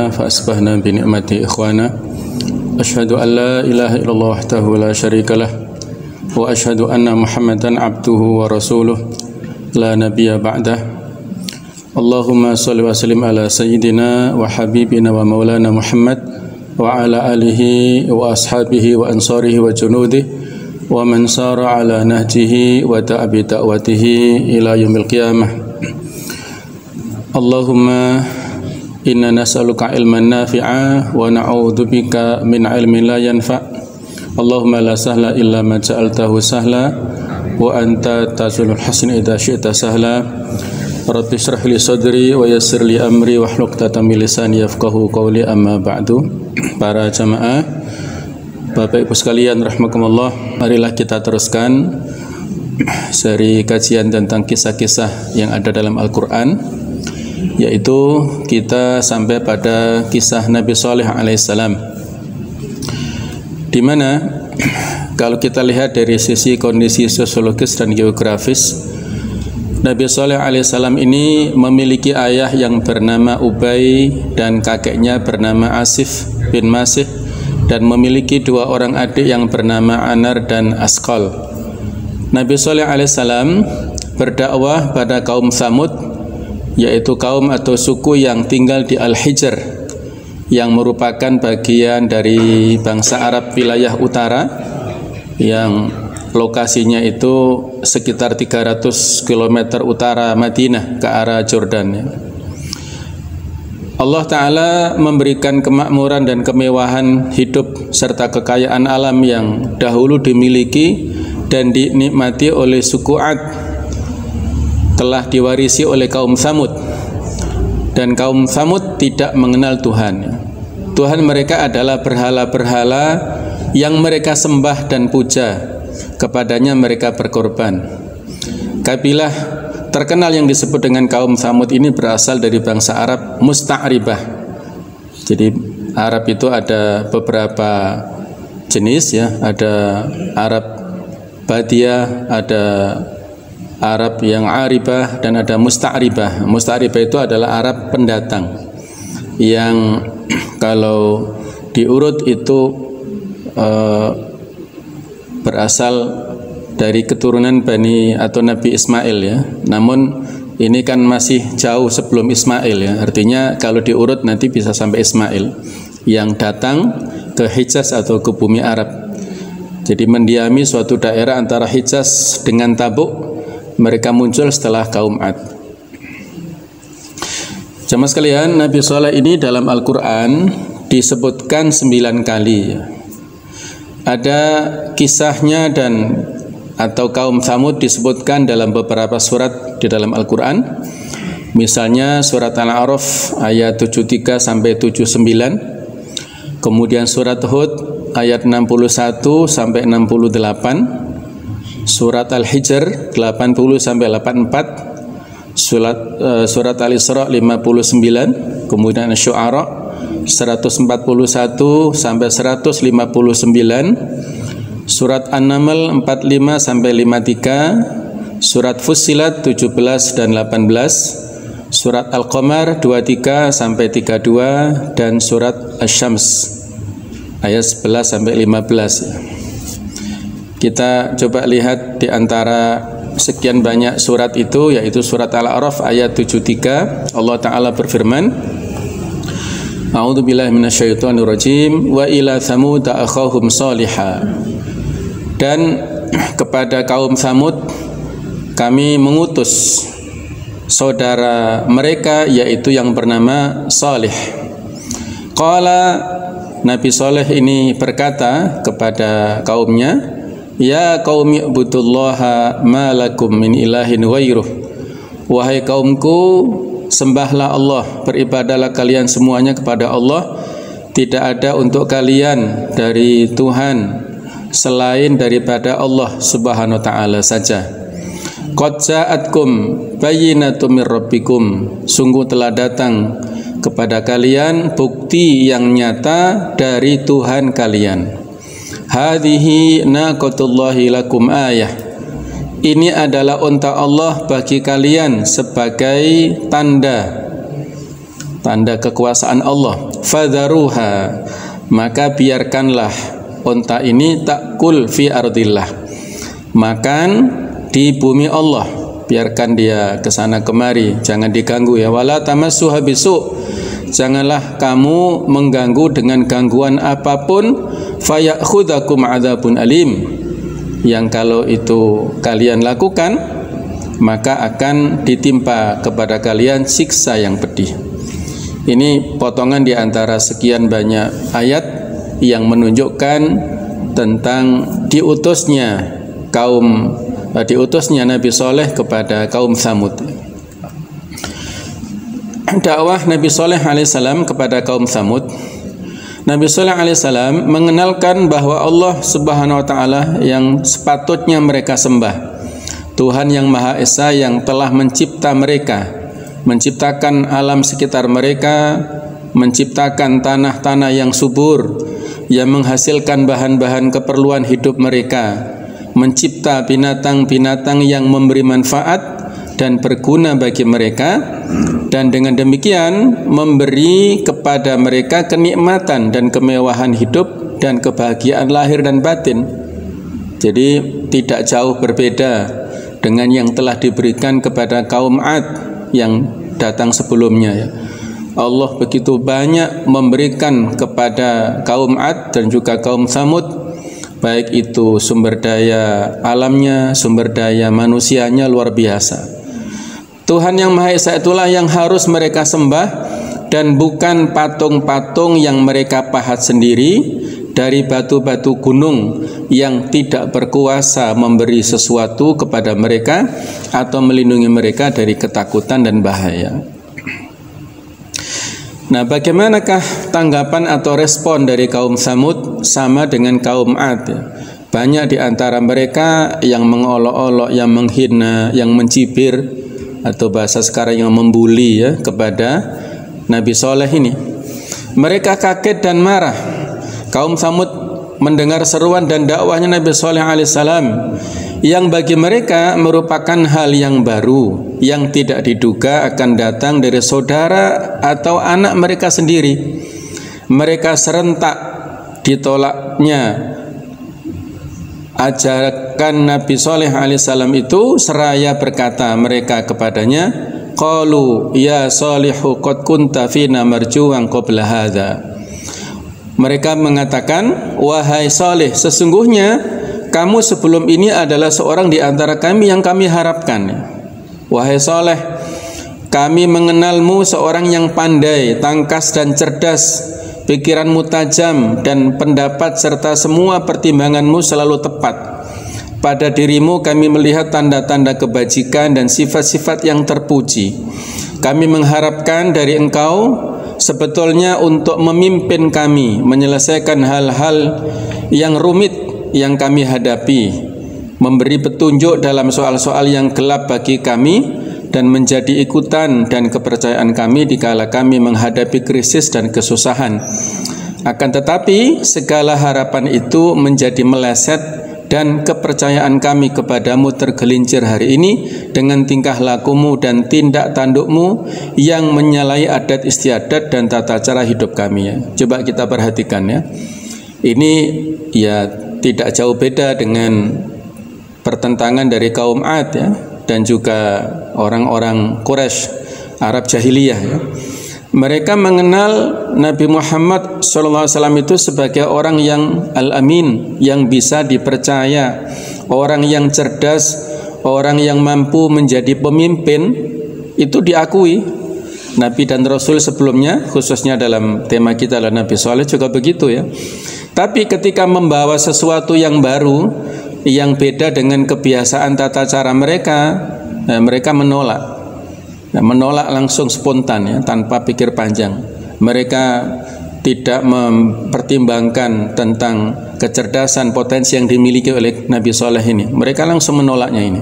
أمسينا فأصبحنا بنعمته إخوانا أشهد أن لا إله إلا الله وحده لا شريك له وأشهد أن محمدا عبده ورسوله لا نبي بعده اللهم صل وسلم على سيدنا وحبيبنا ومولانا محمد وعلى آله وأصحابه وأنصاره وجنوده ومن سار على نهجه ودعا بدعوته إلى يوم القيامة اللهم إنا نسألك علما نافعا ونعوذ بك من علم لا ينفع اللهم لا سهل إلا ما جعلته سهلا وأنت تجعل الحسن إذا شئت سهلا رب اشرح لي صدري ويسر لي أمري واحلل عقدة من لساني yafqahu qawli amma ba'du. Para jamaah, Bapak Ibu sekalian rahimakumullah, marilah kita teruskan seri kajian tentang kisah-kisah yang ada dalam Al-Qur'an, yaitu kita sampai pada kisah Nabi Saleh alaihissalam, di mana kalau kita lihat dari sisi kondisi sosiologis dan geografis, Nabi Saleh alaihissalam ini memiliki ayah yang bernama Ubay dan kakeknya bernama Asif bin Masih, dan memiliki dua orang adik yang bernama Anar dan Asqal. Nabi Saleh alaihissalam berdakwah pada kaum Tsamud, yaitu kaum atau suku yang tinggal di Al-Hijr, yang merupakan bagian dari bangsa Arab wilayah utara, yang lokasinya itu sekitar 300 km utara Madinah ke arah Jordan. Allah Ta'ala memberikan kemakmuran dan kemewahan hidup serta kekayaan alam yang dahulu dimiliki dan dinikmati oleh suku Ad, telah diwarisi oleh kaum Tsamud, dan kaum Tsamud tidak mengenal Tuhan. Tuhan mereka adalah berhala-berhala yang mereka sembah dan puja, kepadanya mereka berkorban. Kabilah terkenal yang disebut dengan kaum Tsamud ini berasal dari bangsa Arab Musta'ribah. Jadi Arab itu ada beberapa jenis ya, ada Arab Badiyah, ada Arab yang Aribah, dan ada Musta'ribah. Musta'ribah itu adalah Arab pendatang yang kalau diurut itu berasal dari keturunan Bani atau Nabi Ismail ya. Namun ini kan masih jauh sebelum Ismail ya. Artinya kalau diurut nanti bisa sampai Ismail yang datang ke Hijaz atau ke bumi Arab. Jadi mendiami suatu daerah antara Hijaz dengan Tabuk. Mereka muncul setelah kaum Ad. Jamaah sekalian, Nabi Saleh ini dalam Al-Quran disebutkan 9 kali ya. Ada kisahnya dan atau kaum Tsamud disebutkan dalam beberapa surat di dalam Al-Quran. Misalnya surat Al-A'raf ayat 73 sampai 79, kemudian surat Hud ayat 61 sampai 68, surat Al-Hijr 80 sampai 84, surat Al-Isra 59, kemudian Asy-Syu'ara 141 sampai 159, surat An-Naml 45 sampai 53, surat Fussilat 17 dan 18, surat Al-Qamar 23 sampai 32, dan surat Asy-Syams ayat 11 sampai 15. Kita coba lihat di antara sekian banyak surat itu, yaitu surat Al-A'raf ayat 73. Allah Ta'ala berfirman, A'udzubillahi minasyaitonirrajim, wa ila Tsamud akhahum Shalihah. Dan kepada kaum Tsamud kami mengutus saudara mereka, yaitu yang bernama Salih. Qala, Nabi Saleh ini berkata kepada kaumnya, ya qaumi ibudullaha ma lakum min ilahin ghairuh. Wahai kaumku, sembahlah Allah, beribadahlah kalian semuanya kepada Allah, tidak ada untuk kalian dari Tuhan selain daripada Allah Subhanahu wa taala saja. Qad ja'atkum bayyinatun mir rabbikum, sungguh telah datang kepada kalian bukti yang nyata dari Tuhan kalian. Hadhihi naqatullahi lakum ayah, ini adalah unta Allah bagi kalian sebagai tanda tanda kekuasaan Allah. Fadharuha, maka biarkanlah unta ini takul fi ardillah, makan di bumi Allah, biarkan dia kesana kemari, jangan diganggu ya. Wala tamassuha bisu, janganlah kamu mengganggu dengan gangguan apapun. Fayakhudhakum adzabun alim, yang kalau itu kalian lakukan maka akan ditimpa kepada kalian siksa yang pedih. Ini potongan di antara sekian banyak ayat yang menunjukkan tentang diutusnya Nabi Soleh kepada kaum Tsamud. Dakwah Nabi Soleh alaihissalam kepada kaum Tsamud. Nabi Soleh alaihissalam mengenalkan bahwa Allah Subhanahu wa taala yang sepatutnya mereka sembah, Tuhan yang Maha Esa yang telah mencipta mereka, menciptakan alam sekitar mereka, menciptakan tanah-tanah yang subur yang menghasilkan bahan-bahan keperluan hidup mereka, mencipta binatang-binatang yang memberi manfaat dan berguna bagi mereka, dan dengan demikian memberi kepada mereka kenikmatan dan kemewahan hidup dan kebahagiaan lahir dan batin. Jadi tidak jauh berbeda dengan yang telah diberikan kepada kaum Ad yang datang sebelumnya ya. Allah begitu banyak memberikan kepada kaum Ad dan juga kaum Tsamud, baik itu sumber daya alamnya, sumber daya manusianya luar biasa. Tuhan yang Maha Esa itulah yang harus mereka sembah, dan bukan patung-patung yang mereka pahat sendiri dari batu-batu gunung yang tidak berkuasa memberi sesuatu kepada mereka atau melindungi mereka dari ketakutan dan bahaya. Nah, bagaimanakah tanggapan atau respon dari kaum Tsamud? Sama dengan kaum Ad ya. Banyak di antara mereka yang mengolok-olok, yang menghina, yang mencibir, atau bahasa sekarang yang membuli ya, kepada Nabi Soleh ini. Mereka kaget dan marah. Kaum Tsamud mendengar seruan dan dakwahnya Nabi Soleh alaihissalam, yang bagi mereka merupakan hal yang baru, yang tidak diduga akan datang dari saudara atau anak mereka sendiri. Mereka serentak ditolaknya ajakan Nabi Soleh alaihissalam itu, seraya berkata mereka kepadanya, qalu ya Salihu qad kunta fina marjuwan qabla hadza. Mereka mengatakan, wahai Saleh, sesungguhnya kamu sebelum ini adalah seorang di antara kami yang kami harapkan. Wahai Saleh, kami mengenalmu seorang yang pandai, tangkas dan cerdas, pikiranmu tajam dan pendapat serta semua pertimbanganmu selalu tepat. Pada dirimu kami melihat tanda-tanda kebajikan dan sifat-sifat yang terpuji. Kami mengharapkan dari engkau sebetulnya untuk memimpin kami menyelesaikan hal-hal yang rumit yang kami hadapi, memberi petunjuk dalam soal-soal yang gelap bagi kami, dan menjadi ikutan dan kepercayaan kami dikala kami menghadapi krisis dan kesusahan. Akan tetapi segala harapan itu menjadi meleset, dan kepercayaan kami kepadamu tergelincir hari ini dengan tingkah lakumu dan tindak tandukmu yang menyalahi adat istiadat dan tata cara hidup kami ya. Coba kita perhatikan ya. Ini ya tidak jauh beda dengan pertentangan dari kaum Ad ya, dan juga orang-orang Quraisy Arab jahiliyah ya. Mereka mengenal Nabi Muhammad SAW itu sebagai orang yang al-amin, yang bisa dipercaya, orang yang cerdas, orang yang mampu menjadi pemimpin. Itu diakui Nabi dan Rasul sebelumnya, khususnya dalam tema kita adalah Nabi Soleh juga begitu ya. Tapi ketika membawa sesuatu yang baru, yang beda dengan kebiasaan tata cara mereka, mereka menolak. Menolak langsung spontan ya, tanpa pikir panjang. Mereka tidak mempertimbangkan tentang kecerdasan, potensi yang dimiliki oleh Nabi Soleh ini. Mereka langsung menolaknya ini.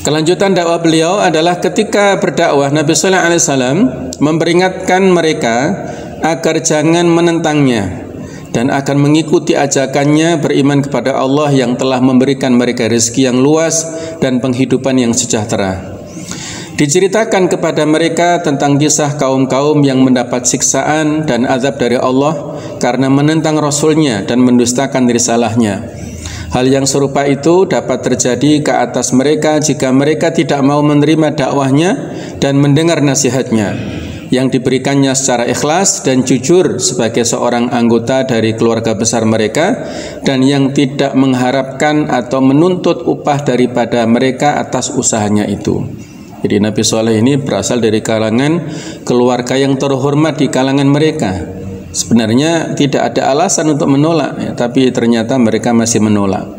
Kelanjutan dakwah beliau adalah ketika berdakwah, Nabi Soleh alaihissalam memperingatkan mereka agar jangan menentangnya dan akan mengikuti ajakannya beriman kepada Allah yang telah memberikan mereka rezeki yang luas dan penghidupan yang sejahtera. Di Diceritakan kepada mereka tentang kisah kaum-kaum yang mendapat siksaan dan azab dari Allah karena menentang Rasulnya dan mendustakan risalahnya. Hal yang serupa itu dapat terjadi ke atas mereka jika mereka tidak mau menerima dakwahnya dan mendengar nasihatnya yang diberikannya secara ikhlas dan jujur sebagai seorang anggota dari keluarga besar mereka, dan yang tidak mengharapkan atau menuntut upah daripada mereka atas usahanya itu. Jadi Nabi Soleh ini berasal dari kalangan keluarga yang terhormat di kalangan mereka. Sebenarnya tidak ada alasan untuk menolak, ya, tapi ternyata mereka masih menolak.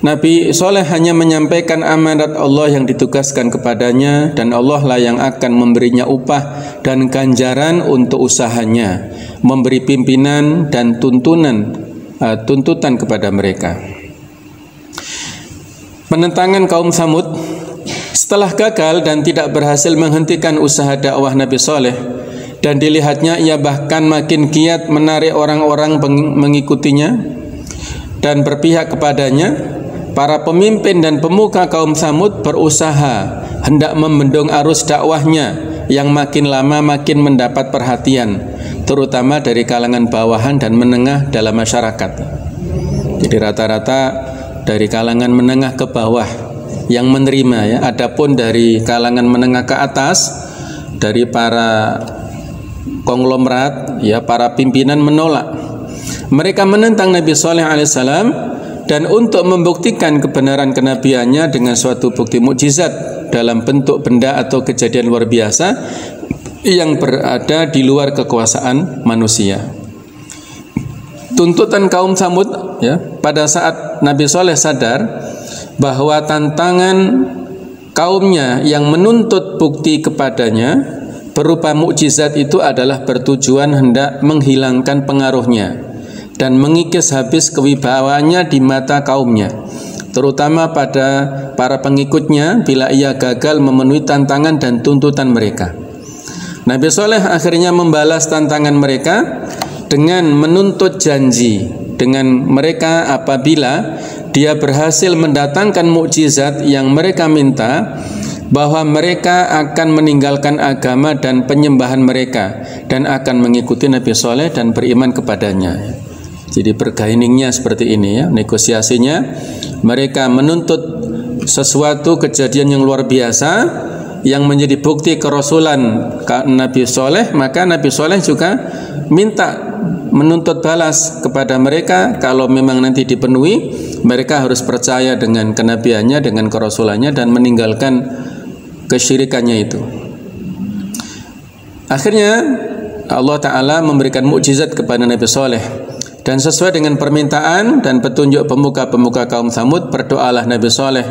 Nabi Soleh hanya menyampaikan amanat Allah yang ditugaskan kepadanya, dan Allah lah yang akan memberinya upah dan ganjaran untuk usahanya, memberi pimpinan dan tuntutan kepada mereka. Penentangan kaum Tsamud. Setelah gagal dan tidak berhasil menghentikan usaha dakwah Nabi Soleh, dan dilihatnya ia bahkan makin giat menarik orang-orang mengikutinya dan berpihak kepadanya, para pemimpin dan pemuka kaum Tsamud berusaha hendak membendung arus dakwahnya yang makin lama makin mendapat perhatian, terutama dari kalangan bawahan dan menengah dalam masyarakat. Jadi rata-rata dari kalangan menengah ke bawah yang menerima, ya. Adapun dari kalangan menengah ke atas, dari para konglomerat, ya, para pimpinan menolak. Mereka menentang Nabi Soleh alaihissalam, dan untuk membuktikan kebenaran kenabiannya dengan suatu bukti mukjizat dalam bentuk benda atau kejadian luar biasa yang berada di luar kekuasaan manusia. Tuntutan kaum Tsamud, ya, pada saat Nabi Soleh sadar bahwa tantangan kaumnya yang menuntut bukti kepadanya berupa mukjizat itu adalah bertujuan hendak menghilangkan pengaruhnya dan mengikis habis kewibawaannya di mata kaumnya, terutama pada para pengikutnya bila ia gagal memenuhi tantangan dan tuntutan mereka. Nabi Soleh akhirnya membalas tantangan mereka dengan menuntut janji dengan mereka apabila dia berhasil mendatangkan mukjizat yang mereka minta, bahwa mereka akan meninggalkan agama dan penyembahan mereka dan akan mengikuti Nabi Soleh dan beriman kepadanya. Jadi bergainingnya seperti ini, ya, negosiasinya. Mereka menuntut sesuatu kejadian yang luar biasa yang menjadi bukti kerasulan Nabi Soleh, maka Nabi Soleh juga minta menuntut balas kepada mereka. Kalau memang nanti dipenuhi, mereka harus percaya dengan kenabiannya, dengan kerasulannya, dan meninggalkan kesyirikannya itu. Akhirnya Allah Ta'ala memberikan mukjizat kepada Nabi Soleh, dan sesuai dengan permintaan dan petunjuk pemuka-pemuka kaum Tsamud, berdoalah Nabi Soleh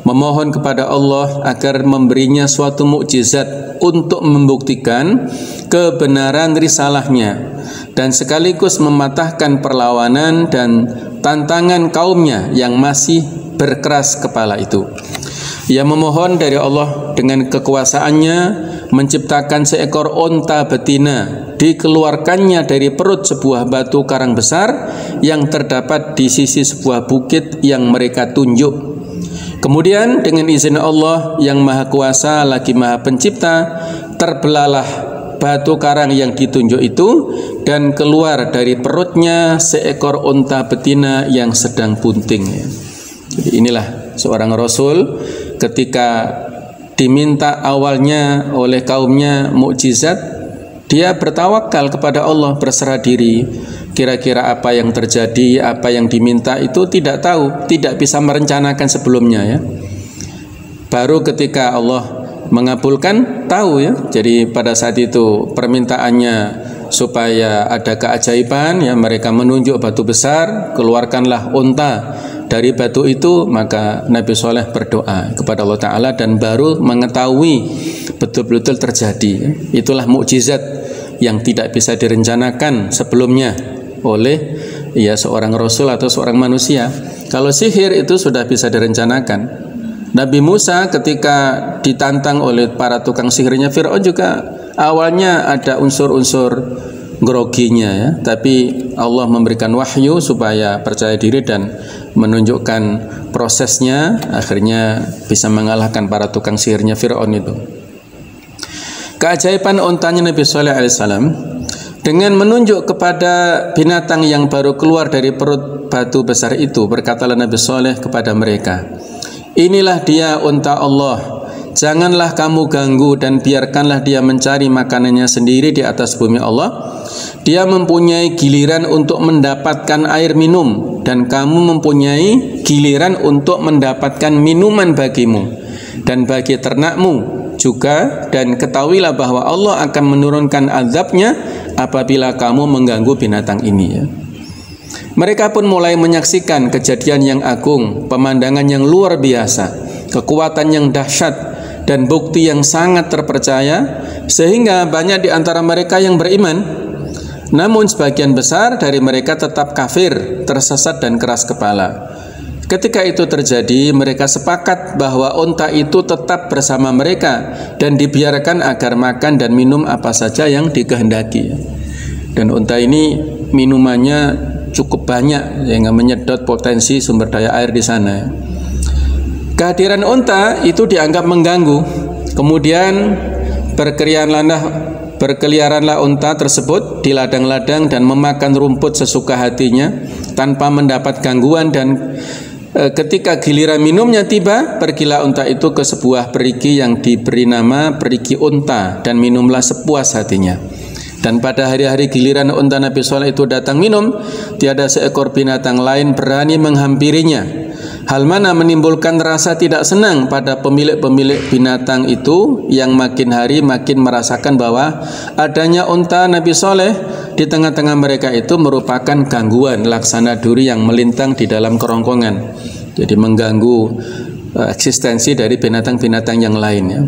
memohon kepada Allah agar memberinya suatu mukjizat untuk membuktikan kebenaran risalahnya dan sekaligus mematahkan perlawanan dan tantangan kaumnya yang masih berkeras kepala itu. Ia memohon dari Allah dengan kekuasaannya menciptakan seekor onta betina, dikeluarkannya dari perut sebuah batu karang besar yang terdapat di sisi sebuah bukit yang mereka tunjuk. Kemudian dengan izin Allah yang Maha Kuasa lagi Maha Pencipta, terbelahlah batu karang yang ditunjuk itu dan keluar dari perutnya seekor onta betina yang sedang bunting. Jadi inilah seorang Rasul ketika diminta awalnya oleh kaumnya mukjizat, dia bertawakal kepada Allah, berserah diri. Kira-kira apa yang terjadi, apa yang diminta itu tidak tahu, tidak bisa merencanakan sebelumnya, ya. Baru ketika Allah mengabulkan tahu, ya. Jadi pada saat itu permintaannya supaya ada keajaiban, ya, mereka menunjuk batu besar, keluarkanlah unta dari batu itu, maka Nabi Soleh berdoa kepada Allah Ta'ala dan baru mengetahui betul-betul terjadi. Itulah mukjizat yang tidak bisa direncanakan sebelumnya oleh, ya, seorang Rasul atau seorang manusia. Kalau sihir itu sudah bisa direncanakan. Nabi Musa ketika ditantang oleh para tukang sihirnya Fir'aun juga awalnya ada unsur-unsur groginya, ya, tapi Allah memberikan wahyu supaya percaya diri dan menunjukkan prosesnya, akhirnya bisa mengalahkan para tukang sihirnya Fir'aun itu. Keajaiban untanya Nabi Shalih alaihissalam dengan menunjuk kepada binatang yang baru keluar dari perut batu besar itu, berkatalah Nabi Shalih kepada mereka, inilah dia unta Allah, janganlah kamu ganggu dan biarkanlah dia mencari makanannya sendiri di atas bumi Allah. Dia mempunyai giliran untuk mendapatkan air minum dan kamu mempunyai giliran untuk mendapatkan minuman bagimu dan bagi ternakmu juga, dan ketahuilah bahwa Allah akan menurunkan azabnya apabila kamu mengganggu binatang ini ya. Mereka pun mulai menyaksikan kejadian yang agung, pemandangan yang luar biasa, kekuatan yang dahsyat dan bukti yang sangat terpercaya, sehingga banyak di antara mereka yang beriman. Namun sebagian besar dari mereka tetap kafir, tersesat dan keras kepala. Ketika itu terjadi, mereka sepakat bahwa unta itu tetap bersama mereka dan dibiarkan agar makan dan minum apa saja yang dikehendaki. Dan unta ini minumannya cukup banyak sehingga menyedot potensi sumber daya air di sana. Kehadiran unta itu dianggap mengganggu. Kemudian berkeliaranlah unta tersebut di ladang-ladang dan memakan rumput sesuka hatinya tanpa mendapat gangguan, dan ketika giliran minumnya tiba, pergilah unta itu ke sebuah perigi yang diberi nama perigi unta dan minumlah sepuas hatinya. Dan pada hari-hari giliran unta Nabi Shalih itu datang minum, tiada seekor binatang lain berani menghampirinya. Hal mana menimbulkan rasa tidak senang pada pemilik-pemilik binatang itu yang makin hari makin merasakan bahwa adanya unta Nabi Shalih di tengah-tengah mereka itu merupakan gangguan laksana duri yang melintang di dalam kerongkongan. Jadi mengganggu eksistensi dari binatang-binatang yang lainnya.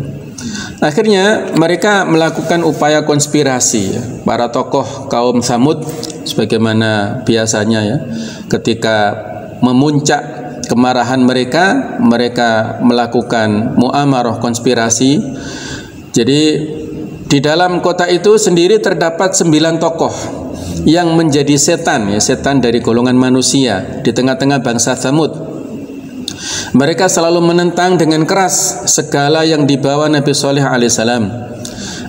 Akhirnya mereka melakukan upaya konspirasi ya. Para tokoh kaum Tsamud sebagaimana biasanya ya, ketika memuncak kemarahan mereka melakukan muamarah konspirasi. Jadi di dalam kota itu sendiri terdapat 9 tokoh yang menjadi setan ya, setan dari golongan manusia di tengah-tengah bangsa Tsamud. Mereka selalu menentang dengan keras segala yang dibawa Nabi Shalih alaihissalam.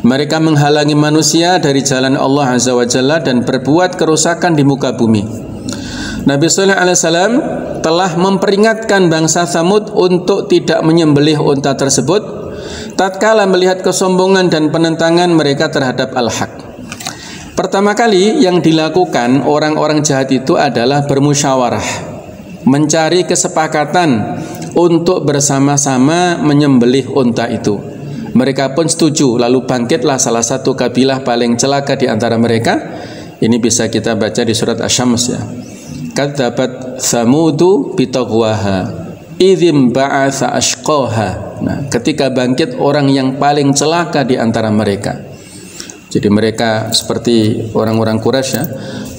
Mereka menghalangi manusia dari jalan Allah Azza wa Jalla dan berbuat kerusakan di muka bumi. Nabi Shalih alaihissalam telah memperingatkan bangsa Tsamud untuk tidak menyembelih unta tersebut tatkala melihat kesombongan dan penentangan mereka terhadap al-haq. Pertama kali yang dilakukan orang-orang jahat itu adalah bermusyawarah, mencari kesepakatan untuk bersama-sama menyembelih unta itu. Mereka pun setuju, lalu bangkitlah salah satu kabilah paling celaka di antara mereka. Ini bisa kita baca di surat Asy-Syams ya. Kadzabat Tsamudu bitaghwaha idzim ba'atsa ashqaha. Nah, ketika bangkit orang yang paling celaka di antara mereka. Jadi mereka seperti orang-orang Quraisy ya,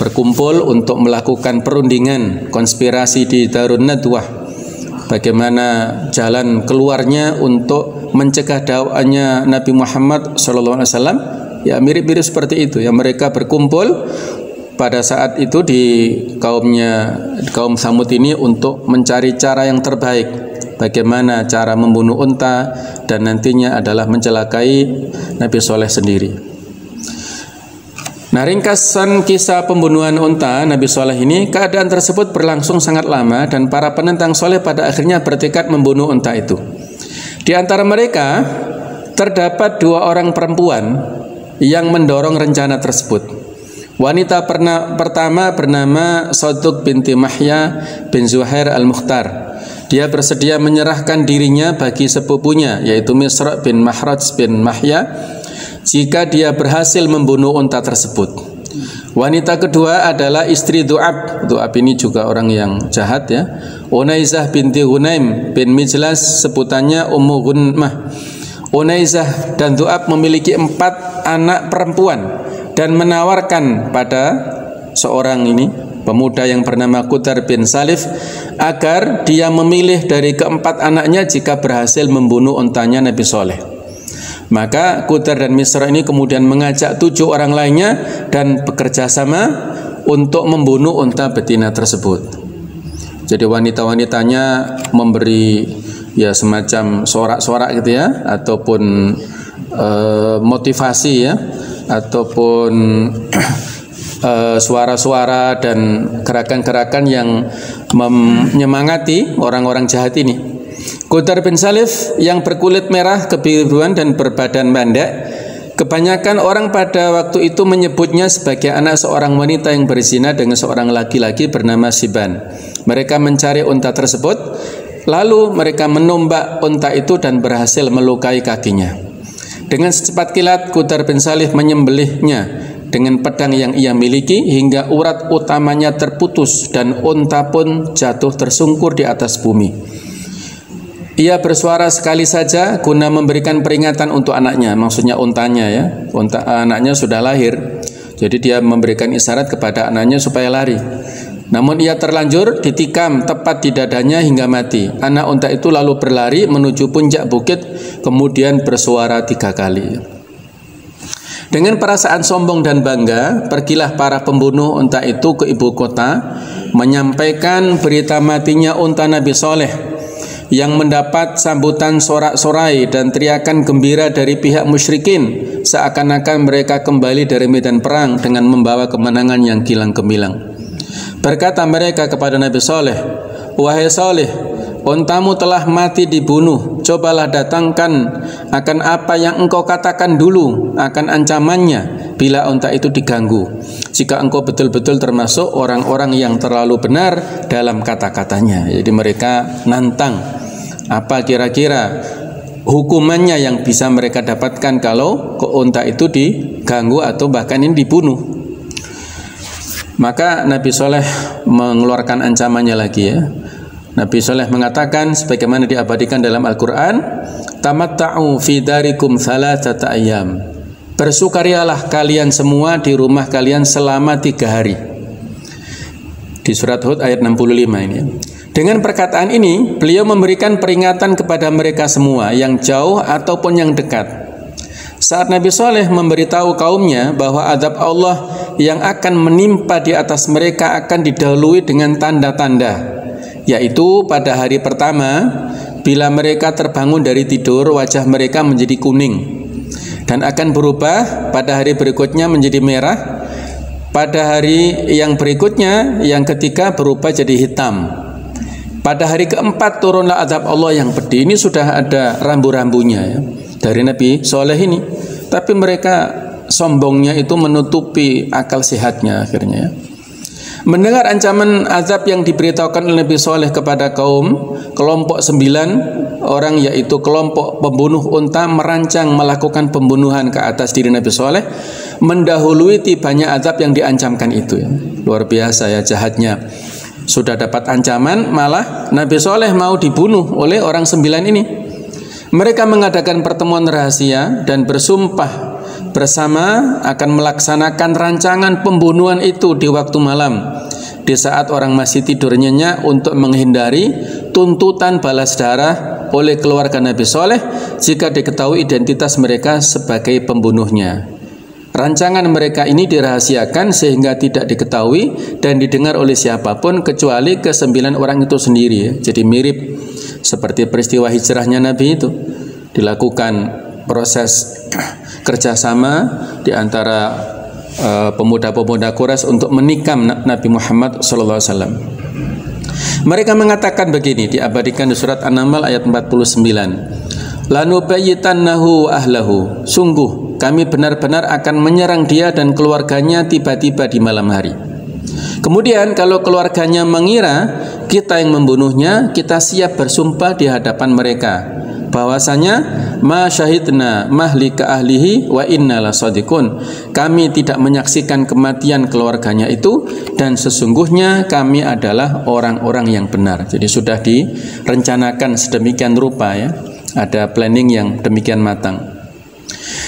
berkumpul untuk melakukan perundingan konspirasi di Darun Nadwah. Bagaimana jalan keluarnya untuk mencegah dakwahnya Nabi Muhammad SAW. Ya mirip-mirip seperti itu ya, mereka berkumpul pada saat itu di kaum Tsamud ini untuk mencari cara yang terbaik, bagaimana cara membunuh unta dan nantinya adalah mencelakai Nabi Shalih sendiri. Nah, ringkasan kisah pembunuhan unta Nabi Shalih ini, keadaan tersebut berlangsung sangat lama dan para penentang Shalih pada akhirnya bertekad membunuh unta itu. Di antara mereka terdapat 2 orang perempuan yang mendorong rencana tersebut. Wanita pertama bernama Saduq binti Mahya bin Zuhair al-Mukhtar. Dia bersedia menyerahkan dirinya bagi sepupunya yaitu Misra bin Mahraj bin Mahya jika dia berhasil membunuh unta tersebut. Wanita kedua adalah istri Du'ab. Du'ab ini juga orang yang jahat ya. Unaizah binti Hunaim bin Mijlas, sebutannya Ummu Gunmah. Unaizah dan Du'ab memiliki 4 anak perempuan dan menawarkan pada seorang ini pemuda yang bernama Qutar bin Salif agar dia memilih dari keempat anaknya jika berhasil membunuh untanya Nabi Shalih. Maka Qutar dan Misra ini kemudian mengajak 7 orang lainnya dan bekerja sama untuk membunuh unta betina tersebut. Jadi wanita-wanitanya memberi ya semacam sorak-sorak gitu ya, ataupun motivasi ya, ataupun suara-suara dan gerakan-gerakan yang menyemangati orang-orang jahat ini. Qudar bin Salif yang berkulit merah kebiruan dan berbadan pendek, kebanyakan orang pada waktu itu menyebutnya sebagai anak seorang wanita yang berzina dengan seorang laki-laki bernama Siban. Mereka mencari unta tersebut, lalu mereka menombak unta itu dan berhasil melukai kakinya. Dengan secepat kilat, Qudar bin Salif menyembelihnya dengan pedang yang ia miliki hingga urat utamanya terputus dan unta pun jatuh tersungkur di atas bumi. Ia bersuara sekali saja guna memberikan peringatan untuk anaknya, maksudnya untanya ya. Anaknya sudah lahir, jadi dia memberikan isyarat kepada anaknya supaya lari. Namun ia terlanjur ditikam tepat di dadanya hingga mati. Anak unta itu lalu berlari menuju puncak bukit, kemudian bersuara 3 kali. Dengan perasaan sombong dan bangga, pergilah para pembunuh unta itu ke ibu kota, menyampaikan berita matinya unta Nabi Soleh, yang mendapat sambutan sorak-sorai dan teriakan gembira dari pihak musyrikin, seakan-akan mereka kembali dari medan perang dengan membawa kemenangan yang kilang gemilang. Berkata mereka kepada Nabi Soleh, "Wahai Soleh, untamu telah mati dibunuh. Cobalah datangkan akan apa yang engkau katakan dulu, akan ancamannya bila unta itu diganggu. Jika engkau betul-betul termasuk orang-orang yang terlalu benar dalam kata-katanya." Jadi mereka nantang apa kira-kira hukumannya yang bisa mereka dapatkan kalau unta itu diganggu atau bahkan ini dibunuh. Maka Nabi Soleh mengeluarkan ancamannya lagi ya. Nabi Soleh mengatakan sebagaimana diabadikan dalam Al-Quran, "Tamatta'u fi darikum thalathata ayyam." Bersukarialah kalian semua di rumah kalian selama 3 hari. Di surat Hud ayat 65 ini. Dengan perkataan ini, beliau memberikan peringatan kepada mereka semua, yang jauh ataupun yang dekat. Saat Nabi Soleh memberitahu kaumnya bahwa azab Allah yang akan menimpa di atas mereka akan didahului dengan tanda-tanda, yaitu pada hari pertama, bila mereka terbangun dari tidur, wajah mereka menjadi kuning dan akan berubah pada hari berikutnya menjadi merah, pada hari yang berikutnya, yang ketiga, berubah jadi hitam. Pada hari keempat turunlah azab Allah yang pedih. Ini sudah ada rambu-rambunya ya, dari Nabi Soleh ini. Tapi mereka sombongnya itu menutupi akal sehatnya akhirnya ya. Mendengar ancaman azab yang diberitahukan oleh Nabi Soleh kepada kelompok 9 orang, yaitu kelompok pembunuh unta, merancang melakukan pembunuhan ke atas diri Nabi Soleh, mendahului tibanya azab yang diancamkan itu ya. Luar biasa ya jahatnya. Sudah dapat ancaman, malah Nabi Soleh mau dibunuh oleh orang 9 ini. Mereka mengadakan pertemuan rahasia dan bersumpah bersama akan melaksanakan rancangan pembunuhan itu di waktu malam, di saat orang masih tidur nyenyak, untuk menghindari tuntutan balas darah oleh keluarga Nabi Soleh jika diketahui identitas mereka sebagai pembunuhnya. Rancangan mereka ini dirahasiakan sehingga tidak diketahui dan didengar oleh siapapun kecuali ke-9 orang itu sendiri ya. Jadi mirip seperti peristiwa hijrahnya Nabi itu. Dilakukan proses kerjasama di antara pemuda-pemuda Quraisy untuk menikam Nabi Muhammad SAW. Mereka mengatakan begini, diabadikan di surat An-Naml ayat 49. "Lanubayyitannahu ahlahu." Sungguh kami benar-benar akan menyerang dia dan keluarganya tiba-tiba di malam hari. Kemudian kalau keluarganya mengira kita yang membunuhnya, kita siap bersumpah di hadapan mereka bahwasanya ma syahidna mahlika ahlihi wa inna lasadiqun. Kami tidak menyaksikan kematian keluarganya itu dan sesungguhnya kami adalah orang-orang yang benar. Jadi sudah direncanakan sedemikian rupa ya. Ada planning yang demikian matang.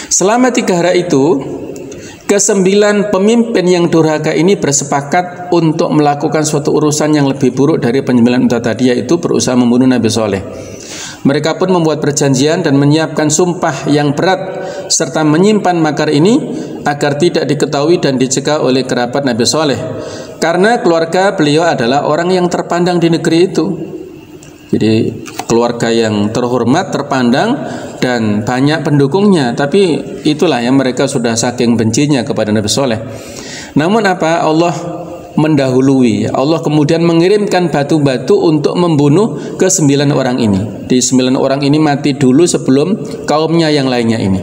Selama 3 hari itu, ke-9 pemimpin yang durhaka ini bersepakat untuk melakukan suatu urusan yang lebih buruk dari penyembelihan unta tadi, yaitu berusaha membunuh Nabi Soleh. Mereka pun membuat perjanjian dan menyiapkan sumpah yang berat serta menyimpan makar ini agar tidak diketahui dan dicegah oleh kerabat Nabi Soleh, karena keluarga beliau adalah orang yang terpandang di negeri itu. Jadi keluarga yang terhormat, terpandang, dan banyak pendukungnya. Tapi itulah yang mereka sudah saking bencinya kepada Nabi Soleh. Namun apa? Allah mendahului. Allah kemudian mengirimkan batu-batu untuk membunuh ke-9 orang ini. Di 9 orang ini mati dulu sebelum kaumnya yang lainnya ini.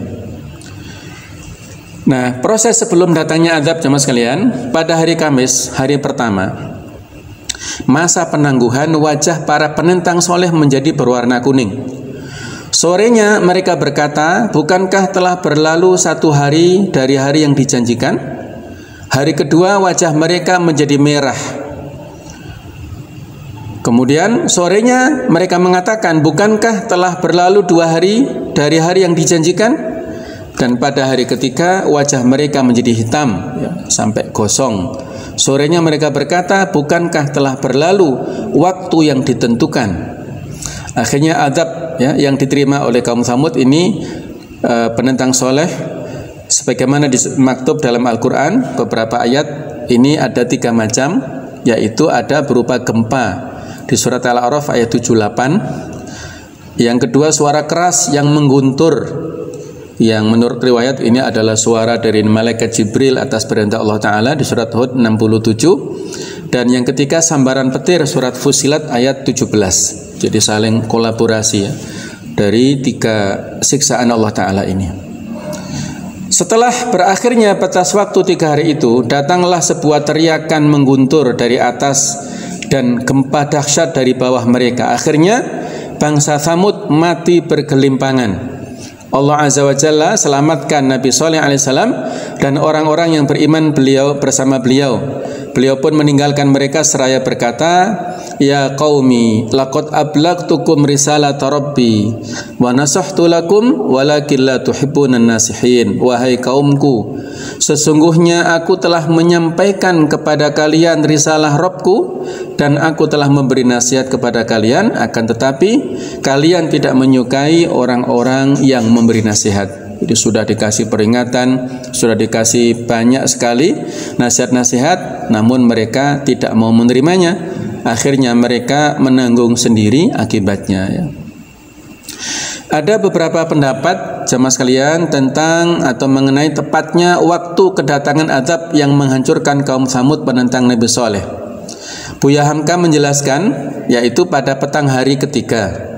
Nah, proses sebelum datangnya azab jemaah sekalian, pada hari Kamis, hari pertama, masa penangguhan, wajah para penentang soleh menjadi berwarna kuning. Sorenya mereka berkata, bukankah telah berlalu 1 hari dari hari yang dijanjikan? Hari kedua wajah mereka menjadi merah. Kemudian sorenya mereka mengatakan, bukankah telah berlalu 2 hari dari hari yang dijanjikan? Dan pada hari ketiga wajah mereka menjadi hitam, ya, sampai gosong. Sorenya mereka berkata, bukankah telah berlalu waktu yang ditentukan? Akhirnya azab, ya, yang diterima oleh kaum Tsamud ini penentang soleh, sebagaimana dimaktub dalam Al-Quran, beberapa ayat ini ada 3 macam, yaitu ada berupa gempa di surat Al-A'raf ayat 78. Yang kedua suara keras yang mengguntur, yang menurut riwayat ini adalah suara dari malaikat Jibril atas perintah Allah Ta'ala di surat Hud 67. Dan yang ketiga sambaran petir, surat Fussilat ayat 17. Jadi saling kolaborasi, ya, dari 3 siksaan Allah Ta'ala ini. Setelah berakhirnya batas waktu 3 hari itu, datanglah sebuah teriakan mengguntur dari atas dan gempa dahsyat dari bawah mereka. Akhirnya bangsa Tsamud mati bergelimpangan. Allah Azza wa Jalla selamatkan Nabi Soleh alaihissalam dan orang-orang yang beriman bersama beliau. Beliau pun meninggalkan mereka seraya berkata, ya qaumi laqad ablagtukum risalata rabbi wa nasahtu lakum walakin la tuhibbunan nasihin. Wahai kaumku, sesungguhnya aku telah menyampaikan kepada kalian risalah Rabbku dan aku telah memberi nasihat kepada kalian, akan tetapi kalian tidak menyukai orang-orang yang memberi nasihat. Jadi sudah dikasih peringatan, sudah dikasih banyak sekali nasihat-nasihat, namun mereka tidak mau menerimanya. Akhirnya mereka menanggung sendiri akibatnya, ya. Ada beberapa pendapat jamaah sekalian tentang atau mengenai tepatnya waktu kedatangan azab yang menghancurkan kaum Tsamud penentang Nabi Soleh. Buya Hamka menjelaskan, yaitu pada petang hari ketiga.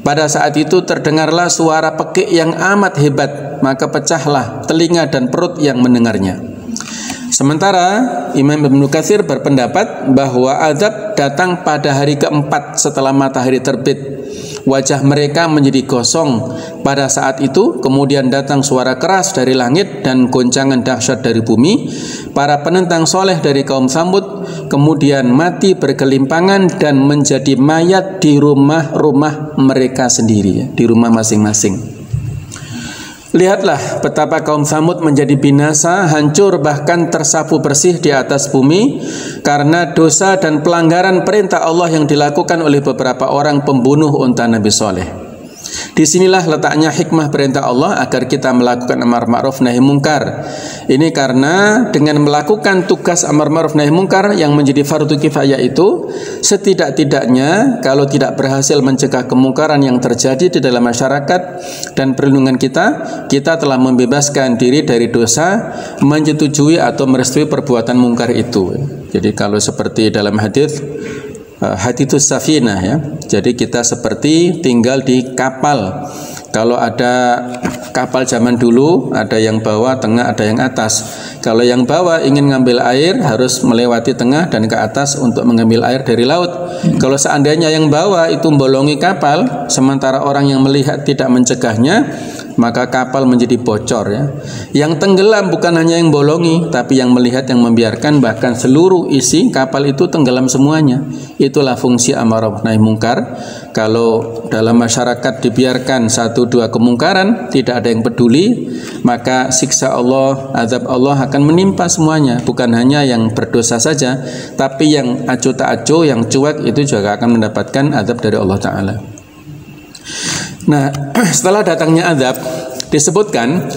Pada saat itu terdengarlah suara pekik yang amat hebat, maka pecahlah telinga dan perut yang mendengarnya. Sementara Imam Ibnu Katsir berpendapat bahwa azab datang pada hari keempat setelah matahari terbit. Wajah mereka menjadi gosong pada saat itu. Kemudian datang suara keras dari langit dan goncangan dahsyat dari bumi. Para penentang soleh dari kaum Tsamud kemudian mati bergelimpangan dan menjadi mayat di rumah-rumah mereka sendiri, ya, di rumah masing-masing. Lihatlah betapa kaum Tsamud menjadi binasa, hancur, bahkan tersapu bersih di atas bumi karena dosa dan pelanggaran perintah Allah yang dilakukan oleh beberapa orang pembunuh unta Nabi Soleh. Disinilah letaknya hikmah perintah Allah agar kita melakukan amar ma'ruf nahi mungkar. Ini karena dengan melakukan tugas amar ma'ruf nahi mungkar yang menjadi fardu kifayah itu, setidak-tidaknya kalau tidak berhasil mencegah kemungkaran yang terjadi di dalam masyarakat dan perlindungan kita telah membebaskan diri dari dosa menyetujui atau merestui perbuatan mungkar itu. Jadi kalau seperti dalam hadis hadithus safinah, ya. Jadi kita seperti tinggal di kapal. Kalau ada kapal zaman dulu, ada yang bawah, tengah, ada yang atas. Kalau yang bawah ingin ngambil air harus melewati tengah dan ke atas untuk mengambil air dari laut. Kalau seandainya yang bawah itu bolongi kapal, sementara orang yang melihat tidak mencegahnya, maka kapal menjadi bocor, ya. Yang tenggelam bukan hanya yang bolongi, tapi yang melihat, yang membiarkan, bahkan seluruh isi kapal itu tenggelam semuanya. Itulah fungsi amar ma'ruf nahi mungkar. Kalau dalam masyarakat dibiarkan 1-2 kemungkaran, tidak ada yang peduli, maka siksa Allah, azab Allah akan menimpa semuanya. Bukan hanya yang berdosa saja, tapi yang acuh tak acuh, yang cuek itu juga akan mendapatkan azab dari Allah Ta'ala. Nah, setelah datangnya azab, disebutkan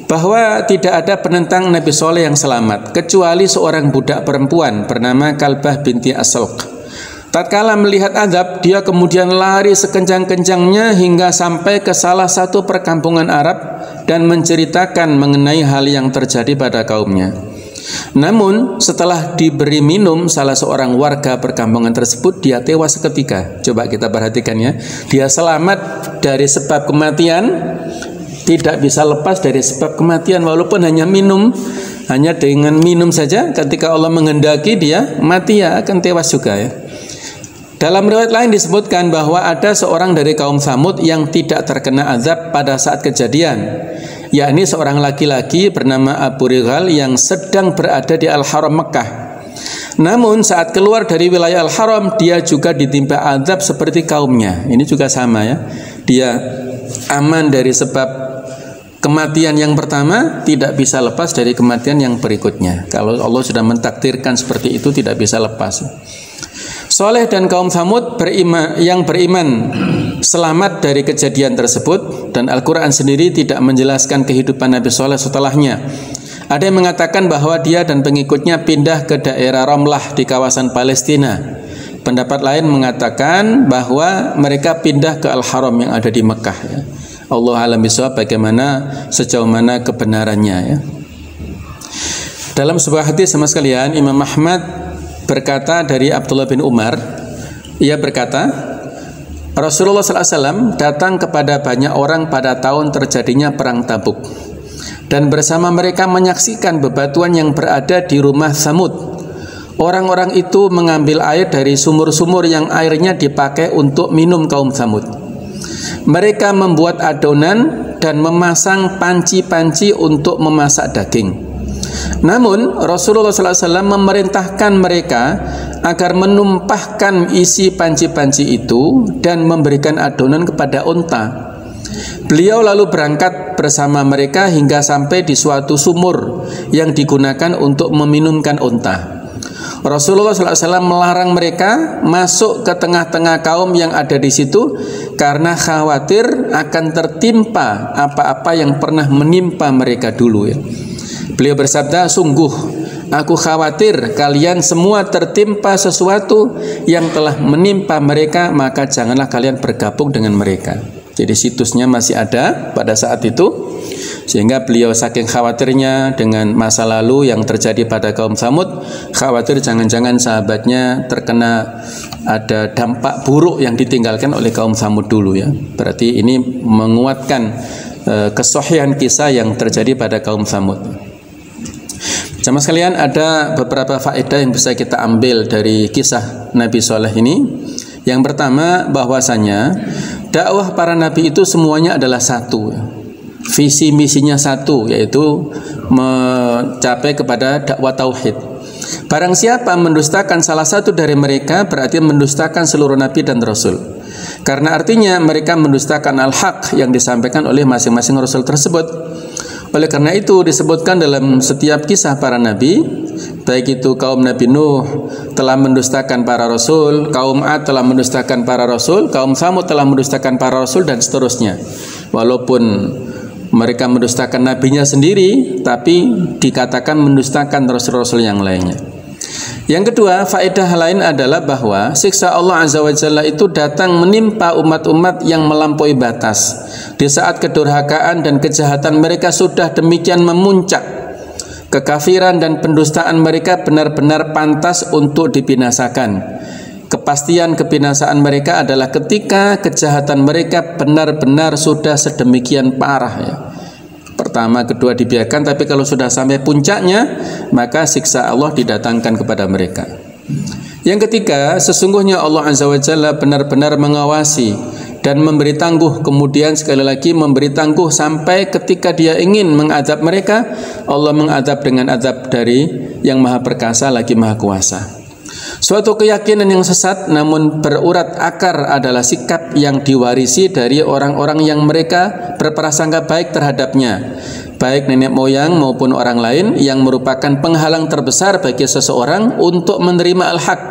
bahwa tidak ada penentang Nabi Soleh yang selamat kecuali seorang budak perempuan bernama Kalbah binti Asalq. Tatkala melihat azab, dia kemudian lari sekencang-kencangnya hingga sampai ke salah satu perkampungan Arab dan menceritakan mengenai hal yang terjadi pada kaumnya. Namun setelah diberi minum salah seorang warga perkampungan tersebut, dia tewas seketika. Coba kita perhatikan ya, dia selamat dari sebab kematian, tidak bisa lepas dari sebab kematian walaupun hanya minum. Hanya dengan minum saja, ketika Allah menghendaki dia mati, ya akan tewas juga ya. Dalam riwayat lain disebutkan bahwa ada seorang dari kaum Tsamud yang tidak terkena azab pada saat kejadian, yakni seorang laki-laki bernama Abu Righal yang sedang berada di Al-Haram Mekah. Namun saat keluar dari wilayah Al-Haram, dia juga ditimpa azab seperti kaumnya. Ini juga sama ya. Dia aman dari sebab kematian yang pertama, tidak bisa lepas dari kematian yang berikutnya. Kalau Allah sudah mentakdirkan seperti itu, tidak bisa lepas. Soleh dan kaum Tsamud yang beriman selamat dari kejadian tersebut, dan Al-Quran sendiri tidak menjelaskan kehidupan Nabi Soleh setelahnya. Ada yang mengatakan bahwa dia dan pengikutnya pindah ke daerah Ramlah di kawasan Palestina. Pendapat lain mengatakan bahwa mereka pindah ke Al-Haram yang ada di Mekah ya. Allah alam bisawab bagaimana sejauh mana kebenarannya ya. Dalam sebuah hadis sama sekalian, Imam Ahmad berkata dari Abdullah bin Umar, ia berkata, Rasulullah SAW datang kepada banyak orang pada tahun terjadinya perang Tabuk, dan bersama mereka menyaksikan bebatuan yang berada di rumah Tsamud. Orang-orang itu mengambil air dari sumur-sumur yang airnya dipakai untuk minum kaum Tsamud. Mereka membuat adonan dan memasang panci-panci untuk memasak daging. Namun Rasulullah SAW memerintahkan mereka agar menumpahkan isi panci-panci itu dan memberikan adonan kepada unta. Beliau lalu berangkat bersama mereka hingga sampai di suatu sumur yang digunakan untuk meminumkan unta. Rasulullah SAW melarang mereka masuk ke tengah-tengah kaum yang ada di situ karena khawatir akan tertimpa apa-apa yang pernah menimpa mereka dulu ya. Beliau bersabda, sungguh aku khawatir kalian semua tertimpa sesuatu yang telah menimpa mereka, maka janganlah kalian bergabung dengan mereka. Jadi situsnya masih ada pada saat itu, sehingga beliau saking khawatirnya dengan masa lalu yang terjadi pada kaum Tsamud, khawatir jangan-jangan sahabatnya terkena ada dampak buruk yang ditinggalkan oleh kaum Tsamud dulu ya. Berarti ini menguatkan kesohihan kisah yang terjadi pada kaum Tsamud. Jamaah sekalian, ada beberapa faedah yang bisa kita ambil dari kisah Nabi Soleh ini. Yang pertama, bahwasanya dakwah para nabi itu semuanya adalah satu, visi misinya satu, yaitu mencapai kepada dakwah tauhid. Barang siapa mendustakan salah satu dari mereka, berarti mendustakan seluruh nabi dan rasul. Karena artinya mereka mendustakan al-haq yang disampaikan oleh masing-masing rasul tersebut. Oleh karena itu disebutkan dalam setiap kisah para nabi, baik itu kaum Nabi Nuh telah mendustakan para rasul, kaum Ad telah mendustakan para rasul, kaum Tsamud telah mendustakan para rasul, dan seterusnya. Walaupun mereka mendustakan nabinya sendiri, tapi dikatakan mendustakan rasul-rasul yang lainnya. Yang kedua, faedah lain adalah bahwa siksa Allah Azza wa Jalla itu datang menimpa umat-umat yang melampaui batas di saat kedurhakaan dan kejahatan mereka sudah demikian memuncak. Kekafiran dan pendustaan mereka benar-benar pantas untuk dibinasakan. Kepastian kebinasaan mereka adalah ketika kejahatan mereka benar-benar sudah sedemikian parah ya. Pertama, kedua dibiarkan, tapi kalau sudah sampai puncaknya, maka siksa Allah didatangkan kepada mereka. Yang ketiga, sesungguhnya Allah Azza wa Jalla benar-benar mengawasi dan memberi tangguh, kemudian sekali lagi memberi tangguh sampai ketika dia ingin mengadab mereka, Allah mengadab dengan adab dari yang maha perkasa lagi maha kuasa. Suatu keyakinan yang sesat namun berurat akar adalah sikap yang diwarisi dari orang-orang yang mereka berprasangka baik terhadapnya, baik nenek moyang maupun orang lain, yang merupakan penghalang terbesar bagi seseorang untuk menerima al-haq.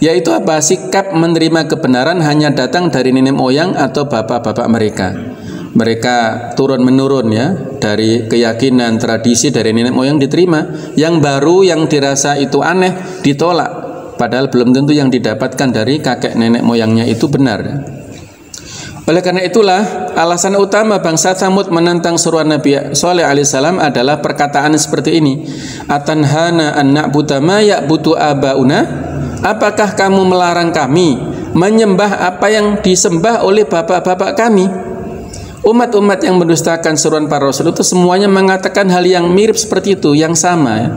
Yaitu apa? Sikap menerima kebenaran hanya datang dari nenek moyang atau bapak-bapak mereka. mereka turun-menurun ya, dari keyakinan, tradisi dari nenek moyang diterima. Yang baru yang dirasa itu aneh ditolak, padahal belum tentu yang didapatkan dari kakek nenek moyangnya itu benar. Oleh karena itulah alasan utama bangsa Tsamud menentang seruan Nabi Shalih alaihissalam adalah perkataan seperti ini. Atanhana an na'budu ma ya'budu abauna? Apakah kamu melarang kami menyembah apa yang disembah oleh bapak-bapak kami? Umat-umat yang mendustakan seruan para rasul itu semuanya mengatakan hal yang mirip seperti itu, yang sama ya.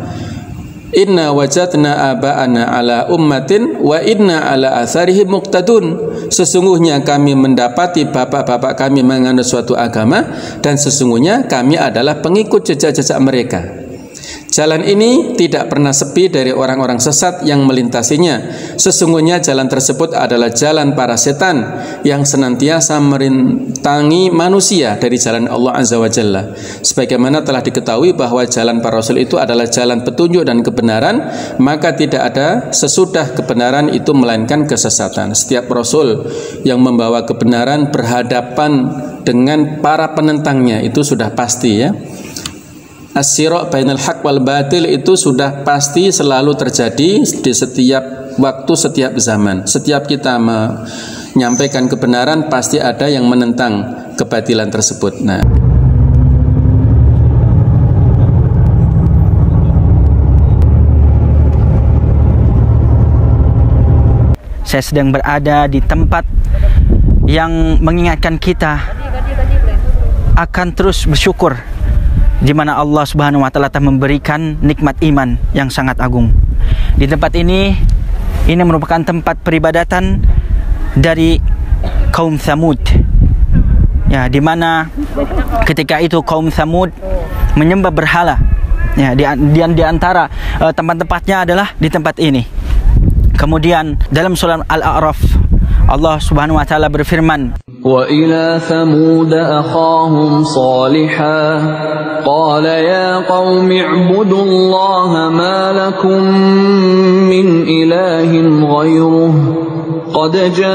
Inna wajadna aba'ana ala ummatin wa inna ala atharihim muqtadun. Sesungguhnya kami mendapati bapak-bapak kami menganut suatu agama, dan sesungguhnya kami adalah pengikut jejak-jejak mereka. Jalan ini tidak pernah sepi dari orang-orang sesat yang melintasinya. Sesungguhnya jalan tersebut adalah jalan para setan yang senantiasa merintangi manusia dari jalan Allah Azza wa Jalla. Sebagaimana telah diketahui bahwa jalan para rasul itu adalah jalan petunjuk dan kebenaran, maka tidak ada sesudah kebenaran itu melainkan kesesatan. Setiap rasul yang membawa kebenaran berhadapan dengan para penentangnya, itu sudah pasti ya. As-sira' bainal haq wal batil itu sudah pasti selalu terjadi di setiap waktu, setiap zaman. Setiap kita menyampaikan kebenaran pasti ada yang menentang kebatilan tersebut. Nah, saya sedang berada di tempat yang mengingatkan kita akan terus bersyukur, di mana Allah Subhanahu wa taala telah memberikan nikmat iman yang sangat agung. Di tempat ini merupakan tempat peribadatan dari kaum Tsamud. Ya, di mana ketika itu kaum Tsamud menyembah berhala. Ya, di antara tempat-tempatnya adalah di tempat ini. Kemudian dalam surah Al-A'raf Allah Subhanahu wa taala berfirman, "Wa ila Thamud akhahum Salihan qala ya qaumi ibudullaha ma lakum min ilahin ghayruh qad ja'atkum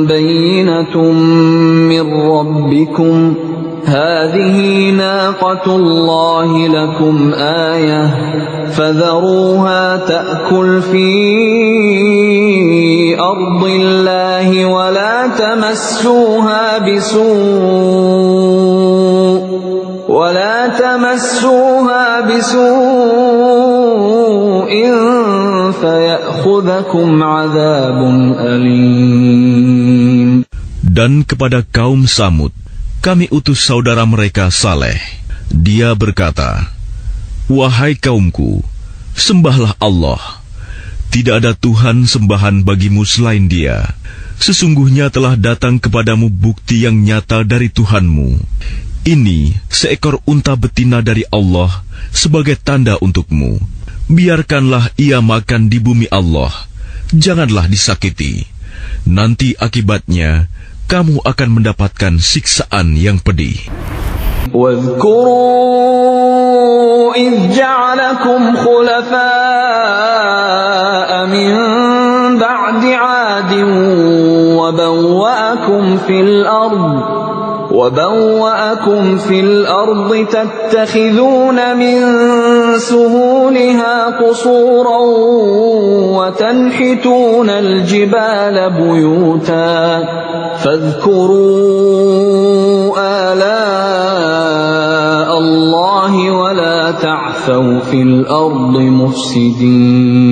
bayyinatun min rabbikum hadhihi naqatullahi lakum ayah fadharuha ta'kul fi ardillahi wa la tamassuha bisu'in fayakhudhakum 'adzabun alim." Dan kepada kaum Tsamud kami utus saudara mereka Saleh. Dia berkata, "Wahai kaumku, sembahlah Allah. Tidak ada Tuhan sembahan bagimu selain Dia. Sesungguhnya telah datang kepadamu bukti yang nyata dari Tuhanmu. Ini seekor unta betina dari Allah sebagai tanda untukmu. Biarkanlah ia makan di bumi Allah. Janganlah disakiti. Nanti akibatnya kamu akan mendapatkan siksaan yang pedih." وَاذْكُرُوا إِذْ جَعَلَكُمْ خُلَفَاءَ مِنْ بَعْدِ عَادٍ وَبَوَّأَكُمْ فِي الْأَرْضِ تَتَّخِذُونَ مِنْ سُهُولِهَا قُصُورًا وَتَنْحِتُونَ الْجِبَالَ بُيُوتًا فَاذْكُرُوا آلَاءَ اللَّهِ وَلَا تَعْثَوْا فِي الْأَرْضِ مُفْسِدِينَ.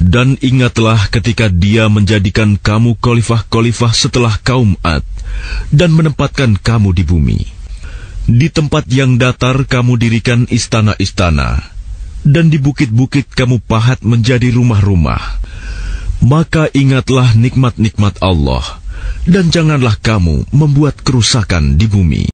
Dan ingatlah ketika Dia menjadikan kamu khalifah-khalifah setelah kaum Ad dan menempatkan kamu di bumi. Di tempat yang datar kamu dirikan istana-istana, dan di bukit-bukit kamu pahat menjadi rumah-rumah. Maka ingatlah nikmat-nikmat Allah, dan janganlah kamu membuat kerusakan di bumi.